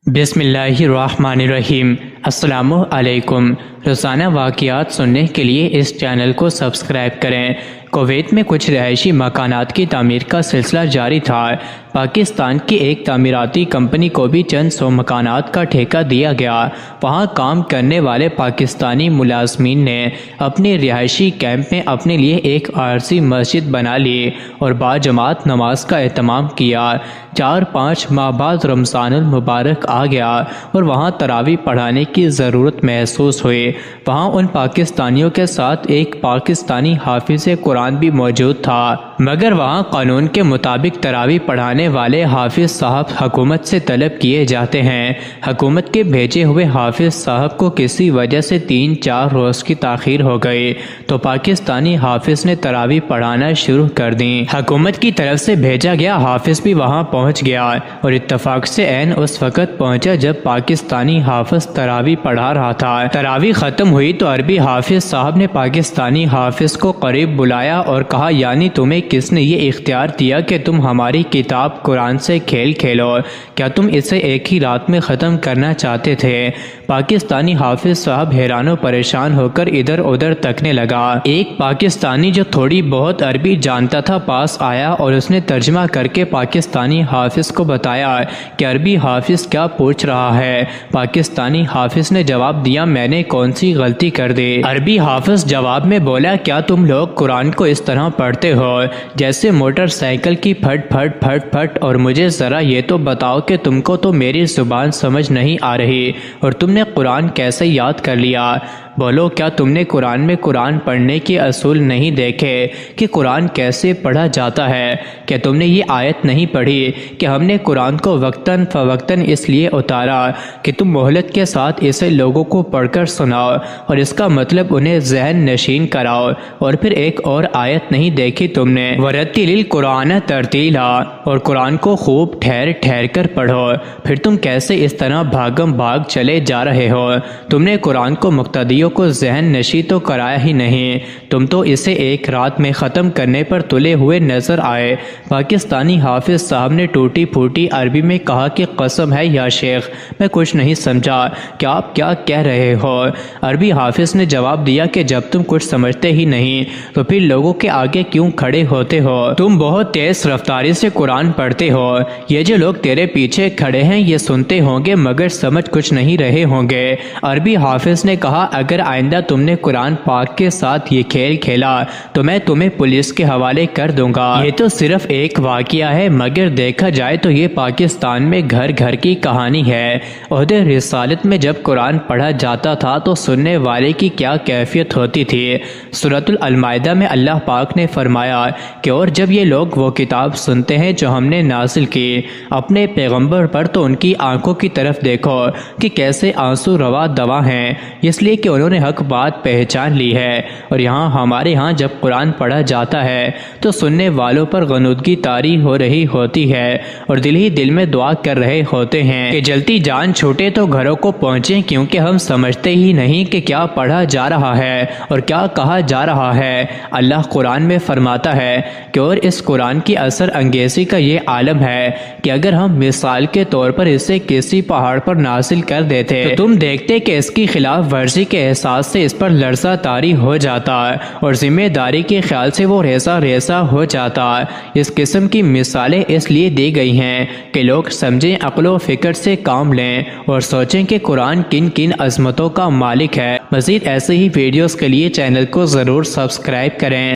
بسم اللہ الرحمن الرحیم۔ السلام علیکم۔ روزانہ واقعات سننے کے لیے اس چینل کو سبسکرائب کریں۔ کویت میں کچھ رہائشی مکانات کی تعمیر کا سلسلہ جاری تھا۔ پاکستان کی ایک تعمیراتی کمپنی کو بھی چند سو مکانات کا ٹھیکہ دیا گیا۔ وہاں کام کرنے والے پاکستانی ملازمین نے اپنے رہائشی کیمپ میں اپنے لیے ایک عارضی مسجد بنا لی اور باجماعت نماز کا اہتمام کیا۔ 4-5 ماہ بعد رمضان المبارک آ گیا اور وہاں تراویح پڑھانے کی ضرورت محسوس ہوئی۔ وہاں ان پاکستانیوں کے ساتھ ایک پاکستانی حافظ قرآن بھی موجود تھا، مگر وہاں قانون کے مطابق تراویح پڑھانے والے حافظ صاحب حکومت سے طلب کیے جاتے ہیں۔ حکومت کے بھیجے ہوئے حافظ صاحب کو کسی وجہ سے 3-4 روز کی تاخیر ہو گئی تو پاکستانی حافظ نے تراویح پڑھانا شروع کر دی۔ حکومت کی طرف سے بھیجا گیا حافظ بھی وہاں پہنچ گیا اور اتفاق سے عین اس وقت پہنچا جب پاکستانی حافظ تراویح پڑھا رہا تھا۔ تراویح ختم ہوئی تو عربی حافظ صاحب نے پاکستانی حافظ کو قریب بلایا اور کہا، یعنی تمہیں کس نے یہ اختیار دیا کہ تم ہماری کتاب قرآن سے کھیل کھیلو؟ کیا تم اسے ایک ہی رات میں ختم کرنا چاہتے تھے؟ پاکستانی حافظ صاحب حیران و پریشان ہو کر ادھر ادھر تکنے لگا۔ ایک پاکستانی جو تھوڑی بہت عربی جانتا تھا پاس آیا اور اس نے ترجمہ کر کے پاکستانی حافظ کو بتایا کہ عربی حافظ کیا پوچھ رہا ہے۔ پاکستانی حافظ نے جواب دیا، میں نے کون سی غلطی کر دی؟ عربی حافظ جواب میں بولا، کیا تم لوگ قرآن کو اس طرح پڑھتے ہو جیسے موٹر سائیکل کی پھٹ پھٹ پھٹ پھٹ؟ اور مجھے ذرا یہ تو بتاؤ کہ تم کو تو میری زبان سمجھ نہیں آ رہی اور تم نے قرآن کیسے یاد کر لیا؟ بولو، کیا تم نے قرآن میں قرآن پڑھنے کے اصول نہیں دیکھے کہ قرآن کیسے پڑھا جاتا ہے؟ کیا تم نے یہ آیت نہیں پڑھی کہ ہم نے قرآن کو وقتاً فوقتاً اس لیے اتارا کہ تم مہلت کے ساتھ اسے لوگوں کو پڑھ کر سناؤ اور اس کا مطلب انہیں ذہن نشین کراؤ؟ اور پھر ایک اور آیت نہیں دیکھی تم نے، وَرَتِّلِ الْقُرْآنَ تَرْتِیلًا، اور قرآن کو خوب ٹھہر ٹھہر کر پڑھو؟ پھر تم کیسے اس طرح بھاگم بھاگ چلے جا رہے ہو؟ تم نے قرآن کو مقتدیوں کو ذہن نشی تو کرایا ہی نہیں، تم تو اسے ایک رات میں ختم کرنے پر تلے ہوئے نظر آئے۔ پاکستانی حافظ صاحب نے ٹوٹی پھوٹی عربی میں کہا کہ قسم ہے یا شیخ، میں کچھ نہیں سمجھا کہ آپ کیا کہہ رہے ہو۔ عربی حافظ نے جواب دیا کہ جب تم کچھ سمجھتے ہی نہیں تو پھر لوگوں کے آگے کیوں کھڑے ہوتے ہو؟ تم بہت تیز رفتاری سے قرآن پڑھتے ہو، یہ جو لوگ تیرے پیچھے کھڑے ہیں یہ سنتے ہوں گے مگر سمجھ کچھ نہیں رہے ہوں گے۔ عربی حافظ نے کہا، اگر آئندہ تم نے قرآن پاک کے ساتھ یہ کھیل کھیلا تو میں تمہیں پولیس کے حوالے کر دوں گا۔ یہ تو صرف ایک واقعہ ہے مگر دیکھا جائے تو یہ پاکستان میں گھر گھر کی کہانی ہے۔ عہد رسالت میں جب قرآن پڑھا جاتا تھا تو سننے والے کی کیا کیفیت ہوتی تھی۔ سورۃ المائدہ میں اللہ پاک نے فرمایا کہ اور جب یہ لوگ وہ کتاب سنتے ہیں جو ہم نے نازل کی اپنے پیغمبر پر تو ان کی آنکھوں کی طرف دیکھو کہ کیسے آنسو روا دوا ہیں، اس لیے کہ انہوں نے حق بات پہچان لی ہے۔ اور یہاں ہمارے ہاں جب قرآن پڑھا جاتا ہے تو سننے والوں پر غنودگی طاری ہو رہی ہوتی ہے اور دل ہی دل میں دعا کر رہے ہوتے ہیں کہ جلدی جان چھوٹے تو گھروں کو پہنچیں، کیونکہ ہم سمجھتے ہی نہیں کہ کیا پڑھا جا رہا ہے اور کیا کہا جا رہا ہے۔ اللہ قرآن میں فرماتا ہے کہ اور اس قرآن کی اثر انگیزی کا یہ عالم ہے کہ اگر ہم مثال کے طور پر اسے کسی پہاڑ پر نازل کر دیتے تو تم دیکھتے کہ اس کی خلاف ورزی کے احساس سے اس پر لرزہ طاری ہو جاتا اور ذمہ داری کے خیال سے وہ ریزہ ریزہ ہو جاتا۔ اس قسم کی مثالیں اس لیے دی گئی ہیں کہ لوگ سمجھیں، عقل و فکر سے کام لیں اور سوچیں کہ قرآن کن کن عظمتوں کا مالک ہے۔ مزید ایسے ہی ویڈیوز کے لیے چینل کو ضرور سبسکرائب کریں۔